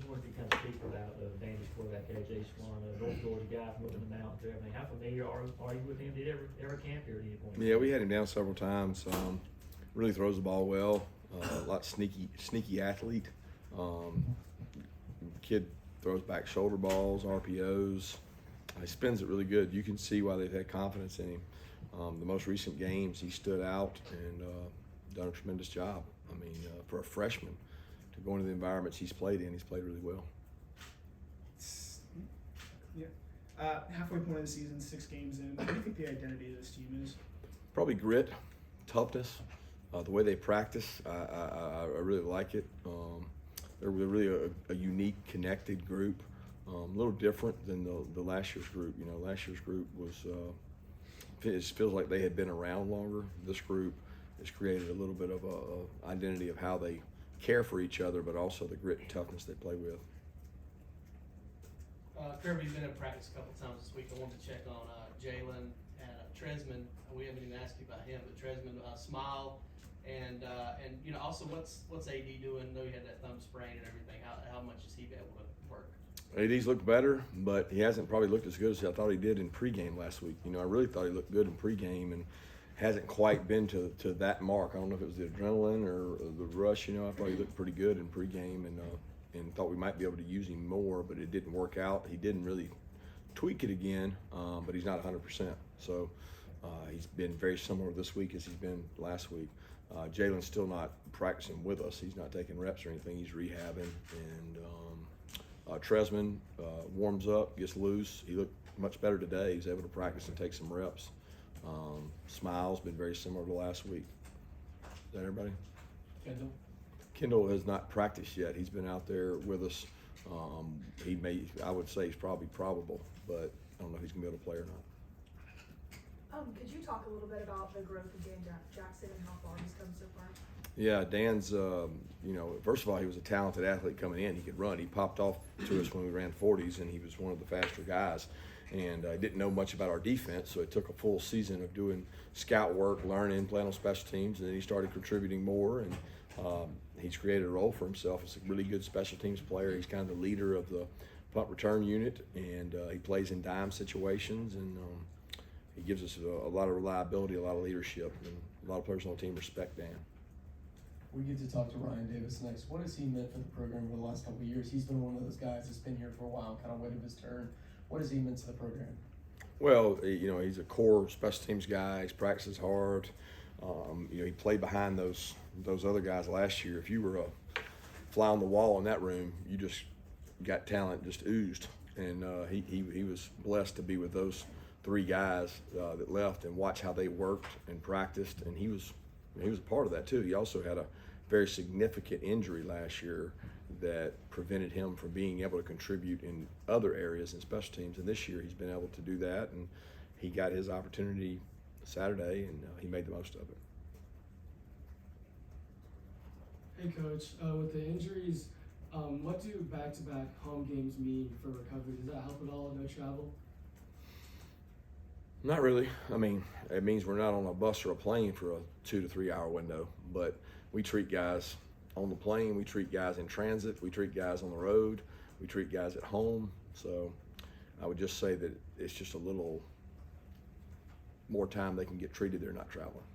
wanted to kind of speak about Vandy's quarterback, AJ Swan, North Georgia guy from up in the mountains and everything. How familiar are you with him? Did he ever camp here at any point? Yeah, we had him down several times. Really throws the ball well. A lot sneaky athlete. Kid throws back shoulder balls, RPOs. He spins it really good. You can see why they've had confidence in him. The most recent games, he stood out and done a tremendous job. I mean, for a freshman to go into the environments he's played in, he's played really well. Yeah. Halfway point of the season, 6 games in. What do you think the identity of this team is? Probably grit, toughness, the way they practice. I really like it. They're really a unique, connected group. A little different than the last year's group. You know, last year's group was, it feels like they had been around longer. This group has created a little bit of a identity of how they care for each other, but also the grit and toughness they play with. Kirby's been in practice a couple times this week. I wanted to check on Jalen and Tresman. We haven't even asked you about him, but Tresman, Smile, and you know, also what's AD doing? I know he had that thumb sprain and everything. How much has he been able to work? AD's looked better, but he hasn't probably looked as good as I thought he did in pregame last week. You know, I really thought he looked good in pregame and hasn't quite been to that mark. I don't know if it was the adrenaline or the rush. You know, I thought he looked pretty good in pregame and thought we might be able to use him more, but it didn't work out. He didn't really tweak it again, but he's not 100%. So he's been very similar this week as he's been last week. Jalen's still not practicing with us. He's not taking reps or anything. He's rehabbing. And Tresman warms up, gets loose. He looked much better today. He's able to practice and take some reps. Smile's been very similar to last week. Is that everybody? Kendall has not practiced yet. He's been out there with us. I would say he's probably probable, but I don't know if he's gonna be able to play or not. Could you talk a little bit about the growth of Dan Jackson and how far he's come so far? Yeah, Dan's, you know, first of all, he was a talented athlete coming in. He could run. He popped off to us when we ran 40s, and he was one of the faster guys. And I didn't know much about our defense, so it took a full season of doing scout work, learning, playing on special teams, and then he started contributing more. And he's created a role for himself as a really good special teams player. He's kind of the leader of the punt return unit, and he plays in dime situations, and he gives us a lot of reliability, a lot of leadership, and a lot of players on the team respect Dan. We get to talk to Ryan Davis next. What has he meant for the program over the last couple of years? He's been one of those guys that's been here for a while, kind of waited his turn. What has he meant to the program? Well, you know, he's a core special teams guy. He practices hard. You know, he played behind those other guys last year. If you were a fly on the wall in that room, you just got talent, just oozed. And he was blessed to be with those 3 guys that left and watch how they worked and practiced. And he was a part of that too. He also had a very significant injury last year that prevented him from being able to contribute in other areas in special teams. And this year he's been able to do that, and he got his opportunity Saturday, and he made the most of it. Hey Coach, with the injuries, what do back-to-back home games mean for recovery? Does that help at all, no travel? Not really. I mean, it means we're not on a bus or a plane for a 2 to 3 hour window, but we treat guys on the plane, we treat guys in transit, we treat guys on the road, we treat guys at home. So I would just say that it's just a little more time they can get treated. They're not traveling.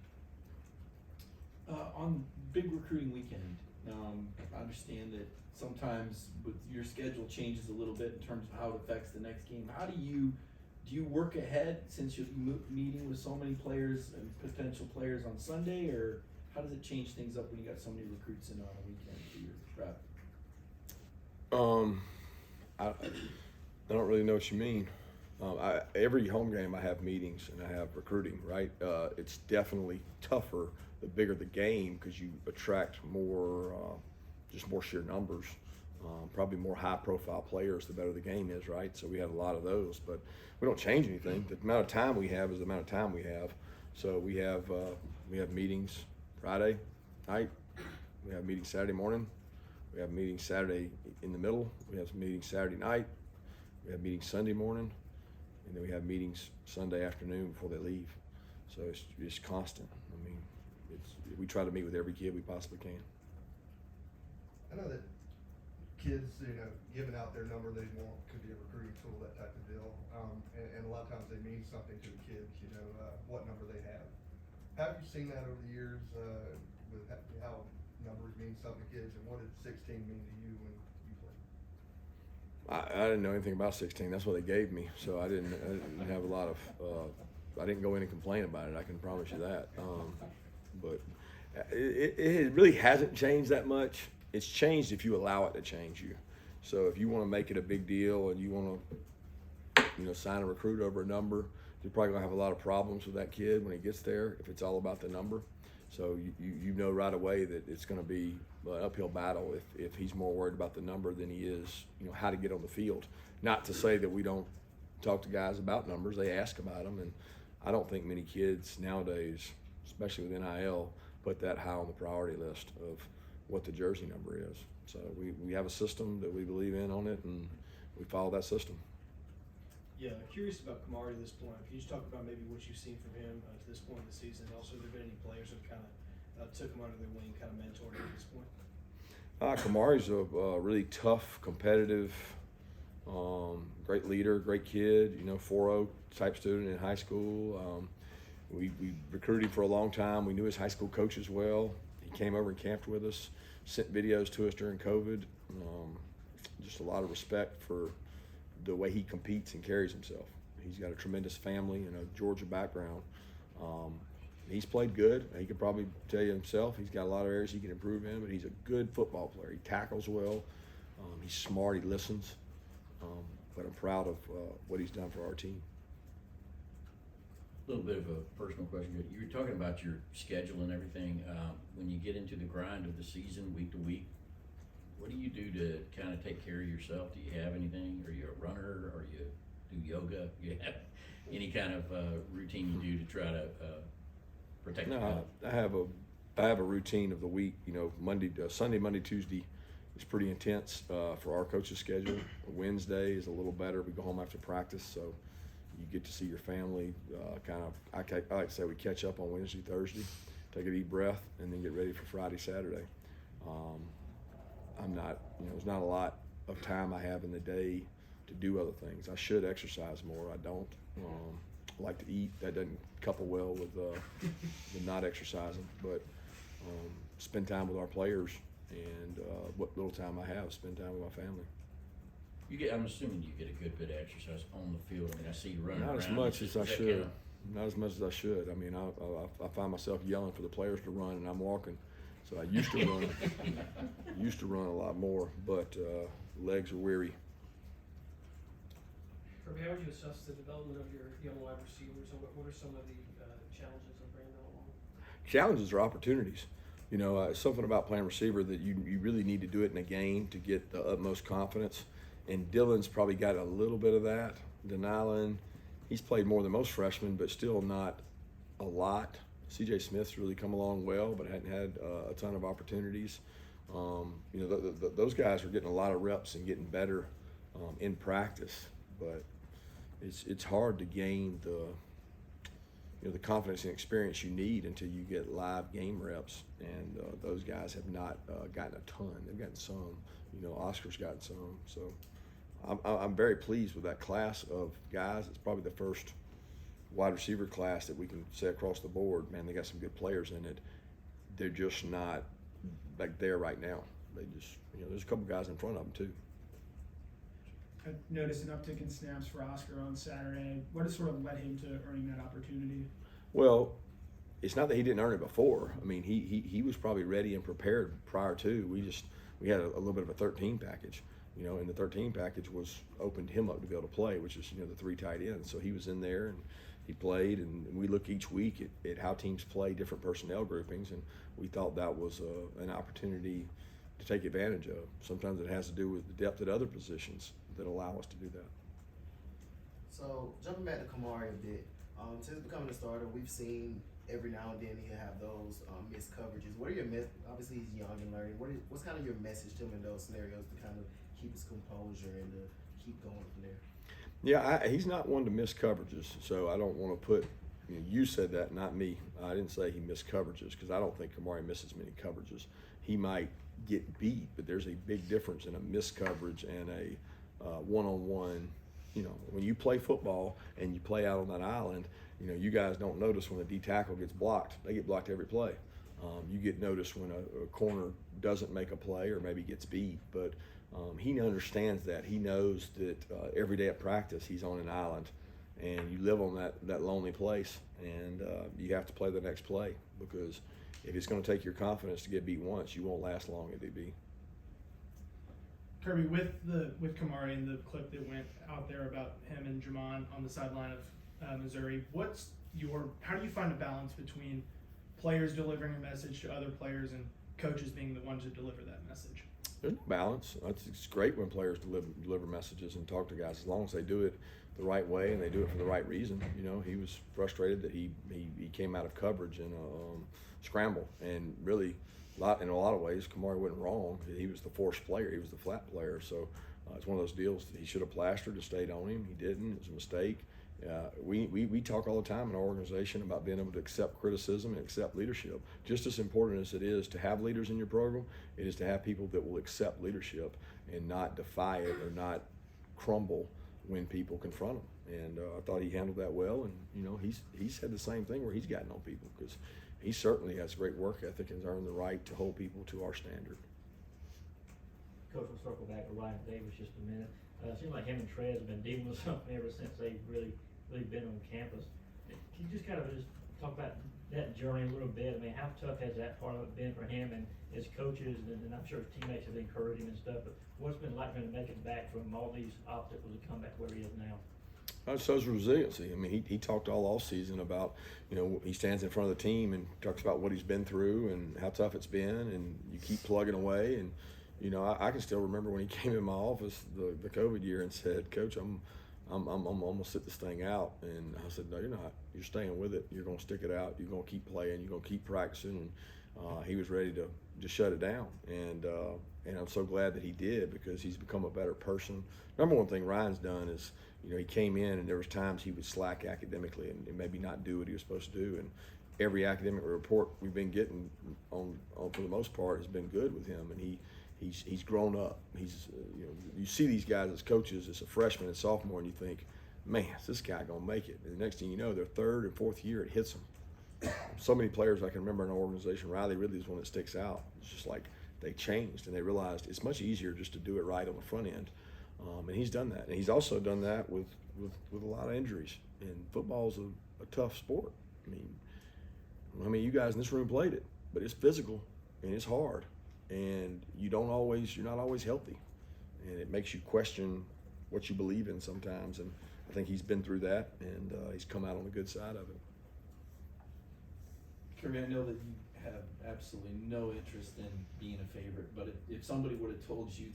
On big recruiting weekend, I understand that sometimes with your schedule changes a little bit in terms of how it affects the next game. How do you work ahead since you're meeting with so many players and potential players on Sunday, or how does it change things up when you got so many recruits in on a weekend for your prep? I don't really know what you mean. Every home game I have meetings and I have recruiting, right? It's definitely tougher the bigger the game because you attract more, just more sheer numbers. Probably more high-profile players the better the game is, right? So we had a lot of those, but we don't change anything. The amount of time we have is the amount of time we have. So we have meetings Friday night, we have meetings Saturday morning, we have meetings Saturday in the middle, we have some meetings Saturday night, we have meetings Sunday morning, and then we have meetings Sunday afternoon before they leave. So it's constant. I mean, we try to meet with every kid we possibly can. I know that kids, giving out their number they want could be a recruiting tool, that type of deal. And a lot of times they mean something to the kids, what number they have. Have you seen that over the years, with how numbers mean something to kids, and what did 16 mean to you when you played? I didn't know anything about 16. That's what they gave me, so I didn't have a lot of. I didn't go in and complain about it. I can promise you that. But it really hasn't changed that much. It's changed if you allow it to change you. So if you want to make it a big deal and you want to, sign a recruit over a number, you're probably gonna have a lot of problems with that kid when he gets there if it's all about the number. So you know right away that it's going to be an uphill battle if he's more worried about the number than he is, how to get on the field. Not to say that we don't talk to guys about numbers; they ask about them, and I don't think many kids nowadays, especially with NIL, put that high on the priority list of what the jersey number is. So we have a system that we believe in on it, and we follow that system. Yeah, curious about Kamari at this point. Can you just talk about maybe what you've seen from him to this point in the season? Also, have there been any players that kind of took him under their wing, kind of mentored him at this point? Kamari's a really tough, competitive, great leader, great kid, 4.0 type student in high school. We recruited him for a long time. We knew his high school coaches well. He came over and camped with us, sent videos to us during COVID. Just a lot of respect for the way he competes and carries himself. He's got a tremendous family and a Georgia background. He's played good. He could probably tell you himself. He's got a lot of areas he can improve in, but he's a good football player. He tackles well. He's smart. He listens. But I'm proud of what he's done for our team. A little bit of a personal question. You were talking about your schedule and everything. When you get into the grind of the season, week to week, what do you do to kind of take care of yourself? Do you have anything? Are you a runner? Or you do yoga? Do you have any kind of routine you do to try to protect your health? I have a routine of the week. Sunday, Monday, Tuesday is pretty intense for our coach's schedule. Wednesday is a little better. We go home after practice, so you get to see your family. I like to say we catch up on Wednesday, Thursday, take a deep breath, and then get ready for Friday, Saturday. There's not a lot of time I have in the day to do other things. I should exercise more. I don't. I like to eat. That doesn't couple well with not exercising. But spend time with our players, and what little time I have, spend time with my family. I'm assuming you get a good bit of exercise on the field. I mean, I see you running Not around. as much as I Does that should. count? Not as much as I should. I mean, I find myself yelling for the players to run, and I'm walking. So I used to run a lot more, but legs are weary. Kirby, how would you assess the development of your young wide receivers, and what are some of the challenges of bringing them along? Challenges are opportunities. Something about playing receiver that you really need to do it in a game to get the utmost confidence. And Dylan's probably got a little bit of that. Denylin, he's played more than most freshmen, but still not a lot. C.J. Smith's really come along well, but hadn't had a ton of opportunities. Those guys are getting a lot of reps and getting better in practice, but it's hard to gain the confidence and experience you need until you get live game reps. And those guys have not gotten a ton. They've gotten some. Oscar's gotten some. So I'm very pleased with that class of guys. It's probably the first wide receiver class that we can say across the board, man, they got some good players in it. They're just not like there right now. They just, there's a couple guys in front of them too. I noticed an uptick in snaps for Oscar on Saturday. What has sort of led him to earning that opportunity? Well, it's not that he didn't earn it before. I mean, he was probably ready and prepared prior to. We had a little bit of a 13 package, and the 13 package was opened him up to be able to play, which is, the 3 tight ends. So he was in there and he played, and we look each week at how teams play different personnel groupings, and we thought that was an opportunity to take advantage of. Sometimes it has to do with the depth at other positions that allow us to do that. So jumping back to Kamari a bit, since becoming a starter, we've seen every now and then he'll have those missed coverages. What are your obviously he's young and learning. What's kind of your message to him in those scenarios to kind of keep his composure and to keep going from there? Yeah, he's not one to miss coverages, so I don't want to put. You said that, not me. I didn't say he missed coverages because I don't think Kamari misses many coverages. He might get beat, but there's a big difference in a missed coverage and a one-on-one. You know, when you play football and you play out on that island, you know, you guys don't notice when a D tackle gets blocked. They get blocked every play. You get noticed when a corner doesn't make a play or maybe gets beat, but he understands that. He knows that every day at practice he's on an island, and you live on that lonely place, and you have to play the next play, because if it's going to take your confidence to get beat once, you won't last long at DB. Kirby, with Kamari and the clip that went out there about him and Jamon on the sideline of Missouri, how do you find a balance between players delivering a message to other players and coaches being the ones who deliver that message? There's no balance. It's great when players deliver messages and talk to guys, as long as they do it the right way and they do it for the right reason. You know, he was frustrated that he came out of coverage in a scramble, and really, in a lot of ways, Kamari wasn't wrong. He was the forced player. He was the flat player. So it's one of those deals that he should have plastered and stayed on him. He didn't. It was a mistake. We talk all the time in our organization about being able to accept criticism and accept leadership. Just as important as it is to have leaders in your program, it is to have people that will accept leadership and not defy it or not crumble when people confront him. And I thought he handled that well. And you know, he's had the same thing where he's gotten on people, because he certainly has great work ethic and has earned the right to hold people to our standard. Coach, we'll circle back to Ryan Davis just a minute. It seems like him and Trez have been dealing with something ever since they've really been on campus. Can you just kind of just talk about that journey a little bit? I mean, how tough has that part of it been for him and his coaches, and I'm sure his teammates have encouraged him and stuff, but what's it been like for him to make it back from all these obstacles to come back where he is now? So is resiliency. I mean, he talked all off season about, you know, he stands in front of the team and talks about what he's been through and how tough it's been, and you keep plugging away. And you know, I can still remember when he came in my office the COVID year and said, "Coach, I'm gonna sit this thing out." And I said, "No, you're not. You're staying with it. You're gonna stick it out. You're gonna keep playing. You're gonna keep practicing." And he was ready to just shut it down. And I'm so glad that he did, because he's become a better person. Number one thing Ryan's done is, you know, he came in and there was times he would slack academically and maybe not do what he was supposed to do. And every academic report we've been getting on for the most part has been good with him. And he's grown up. He's you know, you see these guys as coaches as a freshman and sophomore, and you think, man, is this guy gonna make it? And the next thing you know, their third and fourth year, it hits them. So many players I can remember in our organization. Riley really is one that sticks out. It's just like they changed and they realized it's much easier just to do it right on the front end. And he's done that. And he's also done that with a lot of injuries. And football's a tough sport. I mean, you guys in this room played it, but it's physical and it's hard. And you're not always healthy. And it makes you question what you believe in sometimes. And I think he's been through that, and he's come out on the good side of it. Kirby, I know that you have absolutely no interest in being a favorite, but if somebody would have told you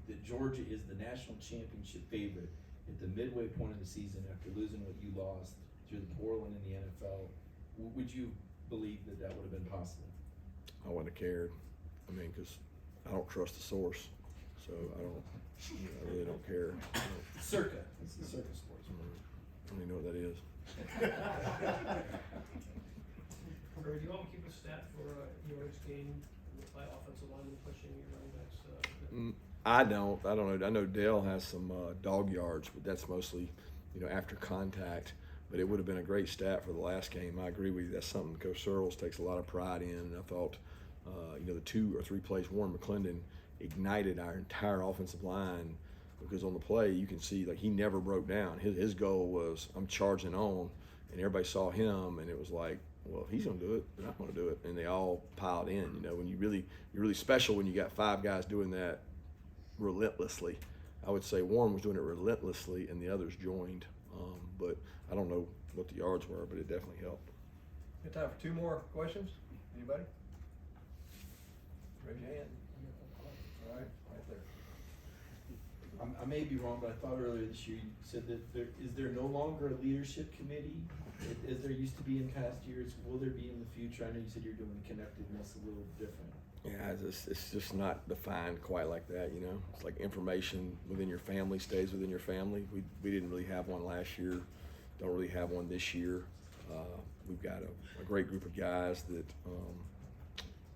that Georgia is the national championship favorite at the midway point of the season after losing what you lost through the Portland in the NFL, would you believe that would have been possible? I wouldn't have cared. I mean, because I don't trust the source, so I really don't care. Circa. It's the Circa Sports. I don't even know what that is. Do you want to keep a stat for yards gained by offensive linemen pushing your running backs? I don't know. I know Dale has some dog yards, but that's mostly, you know, after contact. But it would have been a great stat for the last game. I agree with you. That's something Coach Searles takes a lot of pride in. And I thought, you know, the 2 or 3 plays Warren McClendon ignited our entire offensive line, because on the play you can see, like, he never broke down. His goal was, I'm charging on, and everybody saw him, and it was like, well, if he's gonna do it, then I'm gonna do it. And they all piled in. You know, when you're really special when you got 5 guys doing that relentlessly. I would say Warren was doing it relentlessly, and the others joined. But I don't know what the yards were, but it definitely helped. Got time for 2 more questions? Anybody? Raise your hand. All right, right there. I may be wrong, but I thought earlier this year you said that is there no longer a leadership committee as there used to be in past years? Will there be in the future? I know you said you're doing connectedness a little different. Yeah, it's just not defined quite like that, you know. It's like information within your family stays within your family. We didn't really have one last year. Don't really have one this year. We've got a great group of guys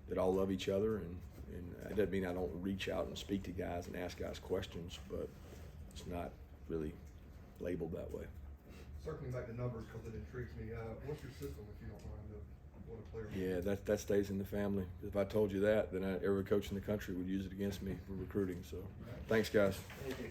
that all love each other, and And it doesn't mean I don't reach out and speak to guys and ask guys questions, but it's not really labeled that way. Circling back to numbers, because it intrigues me, what's your system, if you don't mind, of what a player? Yeah, that stays in the family. If I told you that, then every coach in the country would use it against me for recruiting. So, thanks, guys. Thank you.